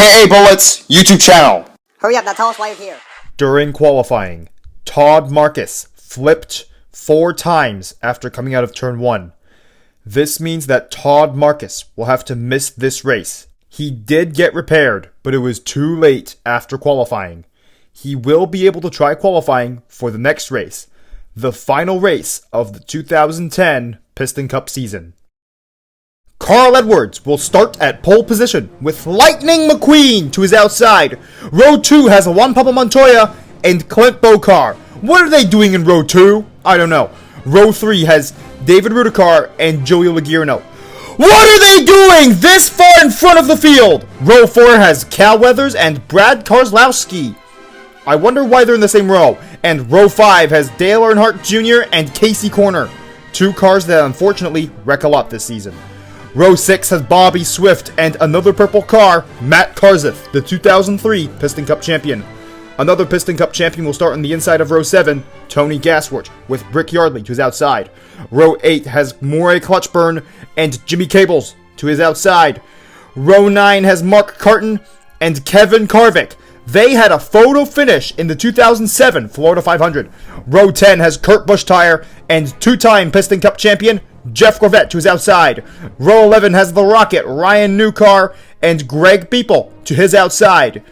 aka Bullets, YouTube channel. Hurry up, now tell us why you're here. During qualifying, Todd Marcus flipped 4 times after coming out of turn 1. This means that Todd Marcus will have to miss this race. He did get repaired, but it was too late after qualifying. He will be able to try qualifying for the next race, the final race of the 2010 Piston Cup season. Carl Edwards will start at pole position with Lightning McQueen to his outside. Row 2 has Juan Pablo Montoya and Clint Bokar. What are they doing in row 2? I don't know. Row 3 has David Rudikar and Joey Logierno. What are they doing this far in front of the field? Row 4 has Cal Weathers and Brad Keselowski. I wonder why they're in the same row. And row 5 has Dale Earnhardt Jr. and Casey Corner. 2 cars that unfortunately wreck a lot this season. Row 6 has Bobby Swift and another purple car, Matt Karzeth, the 2003 Piston Cup champion. Another Piston Cup champion will start on the inside of row 7, Tony Gasworth, with Brick Yardley to his outside. Row 8 has Morey Clutchburn and Jimmy Cables to his outside. Row 9 has Mark Carton and Kevin Karvik. They had a photo finish in the 2007 Florida 500. Row 10 has Kurt Busch-Tire and 2-time Piston Cup champion Jeff Gorvette to his outside. Row 11 has the Rocket, Ryan Newcar, and Greg People to his outside.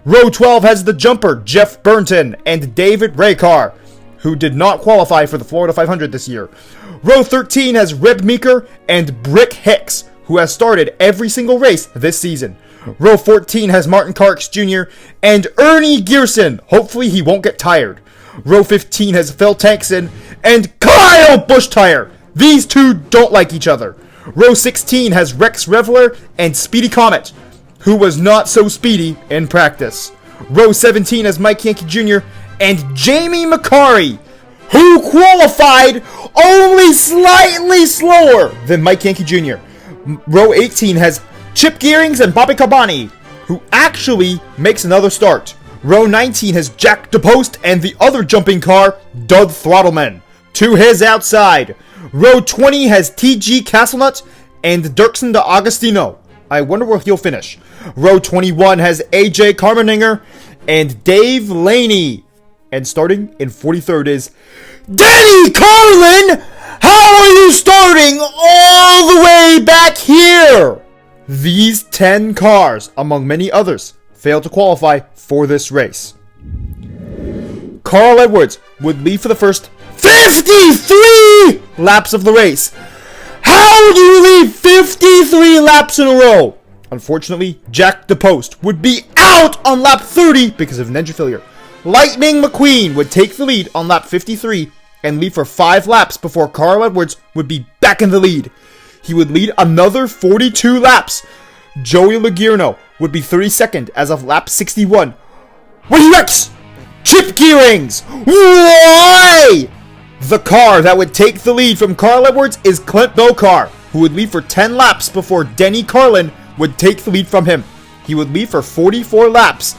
Row 12 has the Jumper, Jeff Burnton, and David Raycar, who did not qualify for the Florida 500 this year. Row 13 has Reb Meeker and Brick Hicks, who has started every single race this season. Row 14 has Martin Carx Jr. and Ernie Gearson. Hopefully he won't get tired. Row 15 has Phil Tankson and Kyle Busch-Tire. These two don't like each other. Row 16 has Rex Revler and Speedy Comet, who was not so speedy in practice. Row 17 has Mike Yankee Jr. and Jamie McCarry, who qualified only slightly slower than Mike Yankee Jr. Row 18 has Chip Gearings and Bobby Carboni, who actually makes another start. Row 19 has Jack DePost and the other jumping car, Doug Throttleman, to his outside. Row 20 has T.G. Castlenut and Dirksen de Agostino. I wonder where he'll finish. Row 21 has A.J. Carmeninger and Dave Laney. And starting in 43rd is Denny Carlin! How are you starting all the way back here? These 10 cars, among many others, failed to qualify for this race. Carl Edwards would lead for the first 53 laps of the race. How do you lead 53 laps in a row? Unfortunately, Jack DePost would be out on lap 30 because of an engine failure. Lightning McQueen would take the lead on lap 53 and lead for 5 laps before Carl Edwards would be back in the lead. He would lead another 42 laps. Joey Logierno would be 32nd as of lap 61. When he wrecks! Chip Gearings! Why? The car that would take the lead from Carl Edwards is Clint Bokar, who would lead for 10 laps before Denny Carlin would take the lead from him. He would lead for 44 laps,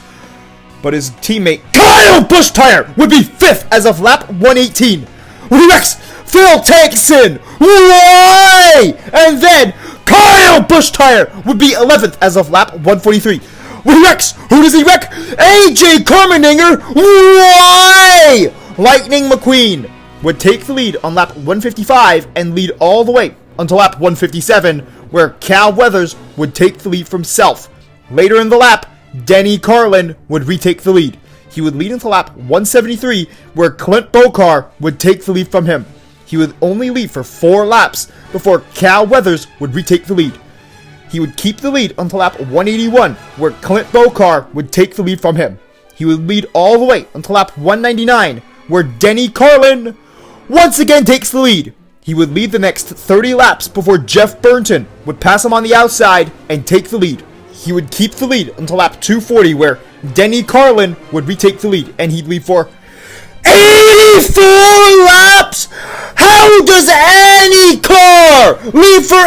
but his teammate Kyle Busch-Tire would be 5th as of lap 118. When he wrecks, Phil Tankson! Why? And then Kyle Busch-Tire would be 11th as of lap 143. When he wrecks, who does he wreck? A.J. Carmeninger! Why? Lightning McQueen would take the lead on lap 155 and lead all the way until lap 157, where Cal Weathers would take the lead from Self. Later in the lap, Denny Carlin would retake the lead. He would lead until lap 173, where Clint Bokar would take the lead from him. He would only lead for 4 laps before Cal Weathers would retake the lead. He would keep the lead until lap 181, where Clint Bokar would take the lead from him. He would lead all the way until lap 199, where Denny Carlin once again takes the lead. He would lead the next 30 laps before Jeff Burnton would pass him on the outside and take the lead. He would keep the lead until lap 240, where Denny Carlin would retake the lead, and he'd lead for 84 laps! How does any car lead for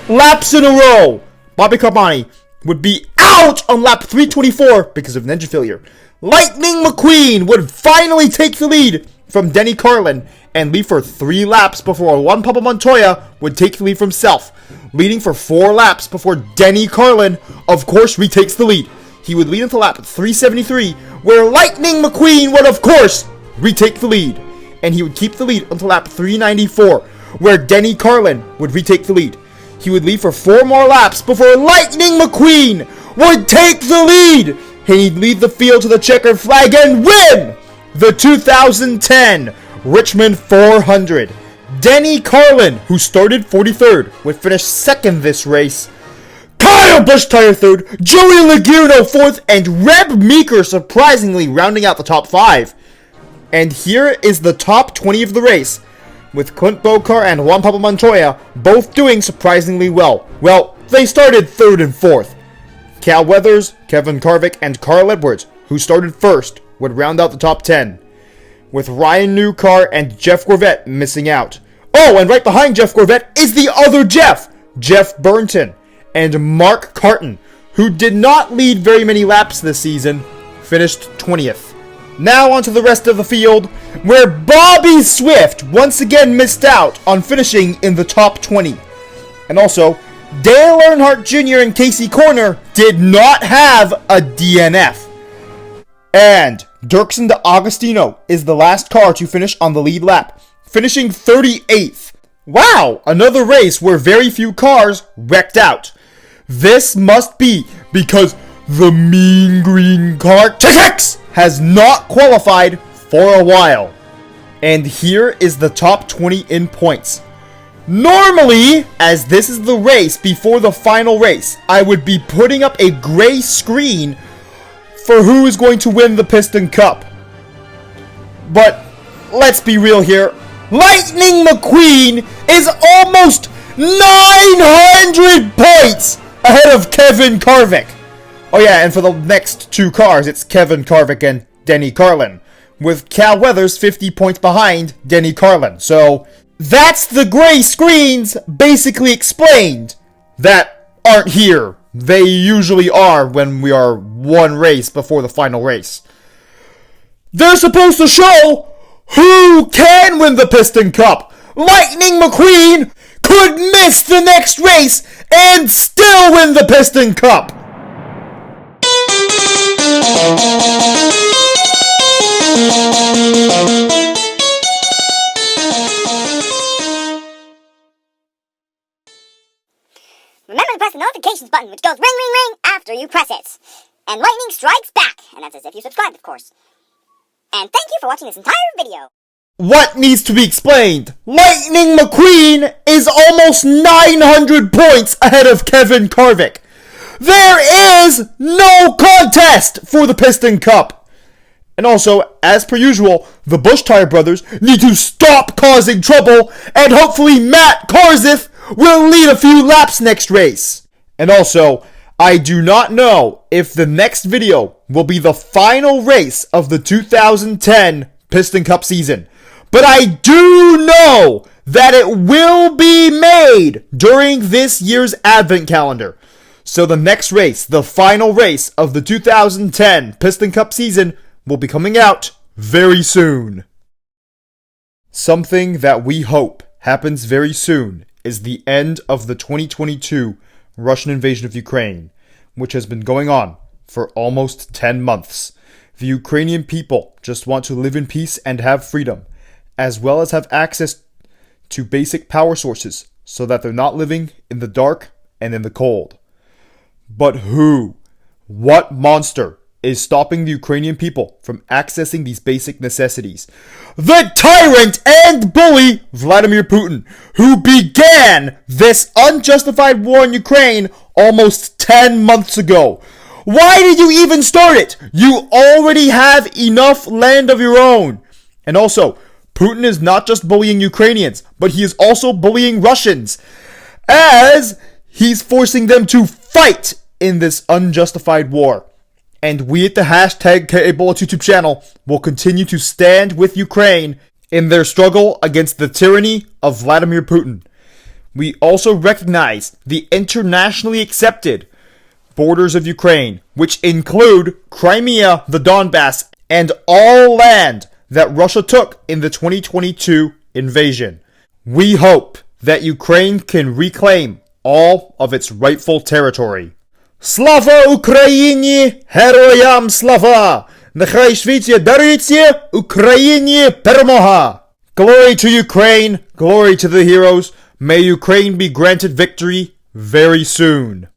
84 laps in a row? Bobby Carboni would be out on lap 324 because of an engine failure. Lightning McQueen would finally take the lead from Denny Carlin and lead for 3 laps before Juan Pablo Montoya would take the lead for himself, leading for 4 laps before Denny Carlin, of course, retakes the lead. He would lead until lap 373, where Lightning McQueen would, of course, retake the lead. And he would keep the lead until lap 394, where Denny Carlin would retake the lead. He would lead for 4 more laps before Lightning McQueen would take the lead. And he'd lead the field to the checkered flag and win the 2010 Richmond 400. Denny Carlin, who started 43rd, would finish 2nd this race. Kyle Busch Tire 3rd, Joey Laguna 4th, and Reb Meeker surprisingly rounding out the top 5. And here is the top 20 of the race, with Clint Bokar and Juan Pablo Montoya both doing surprisingly well. Well, they started 3rd and 4th. Cal Weathers, Kevin Harvick, and Carl Edwards, who started 1st, would round out the top 10, with Ryan Newcar and Jeff Gorvette missing out. Oh, and right behind Jeff Gorvette is the other Jeff, Jeff Burnton, and Mark Carton, who did not lead very many laps this season, finished 20th. Now onto the rest of the field, where Bobby Swift once again missed out on finishing in the top 20. And also, Dale Earnhardt Jr. and Casey Corner did not have a DNF. And Dirksen D'Agostino is the last car to finish on the lead lap, finishing 38th. Wow, another race where very few cars wrecked out. This must be because the Mean Green Car TX has not qualified for a while. And here is the top 20 in points. Normally, as this is the race before the final race, I would be putting up a gray screen for who is going to win the Piston Cup. But let's be real here. Lightning McQueen is almost 900 points ahead of Kevin Harvick. Oh yeah, and for the next 2 cars, it's Kevin Harvick and Denny Carlin, with Cal Weathers 50 points behind Denny Carlin. So that's the gray screens basically explained that aren't here. They usually are when we are 1 race before the final race. They're supposed to show who can win the Piston Cup. Lightning McQueen could miss the next race and still win the Piston Cup. Remember to press the notifications button, which goes ring, ring, ring after you press it. And lightning strikes back, and that's as if you subscribed, of course. And thank you for watching this entire video. What needs to be explained? Lightning McQueen is almost 900 points ahead of Kevin Harvick. There is no contest for the Piston Cup. And also, as per usual, the Busch Tire brothers need to stop causing trouble, and hopefully Matt Karzif will lead a few laps next race. And also, I do not know if the next video will be the final race of the 2010 Piston Cup season, but I do know that it will be made during this year's advent calendar. So the next race, the final race of the 2010 Piston Cup season, will be coming out very soon. Something that we hope happens very soon is the end of the 2022 Russian invasion of Ukraine, which has been going on for almost 10 months. The Ukrainian people just want to live in peace and have freedom, as well as have access to basic power sources so that they're not living in the dark and in the cold. But who, what monster is stopping the Ukrainian people from accessing these basic necessities? The tyrant and bully Vladimir Putin, who began this unjustified war in Ukraine almost 10 months ago. Why did you even start it? You already have enough land of your own. And also, Putin is not just bullying Ukrainians, but he is also bullying Russians, as he's forcing them to fight in this unjustified war. And we at the hashtag Ebola YouTube channel will continue to stand with Ukraine in their struggle against the tyranny of Vladimir Putin. We also recognize the internationally accepted borders of Ukraine, which include Crimea, the Donbass, and all land that Russia took in the 2022 invasion. We hope that Ukraine can reclaim all of its rightful territory. Slava Ukrainie! Heroyam slava! Nechai Shvitia Daritye! Ukrainie permoha! Glory to Ukraine! Glory to the heroes! May Ukraine be granted victory very soon.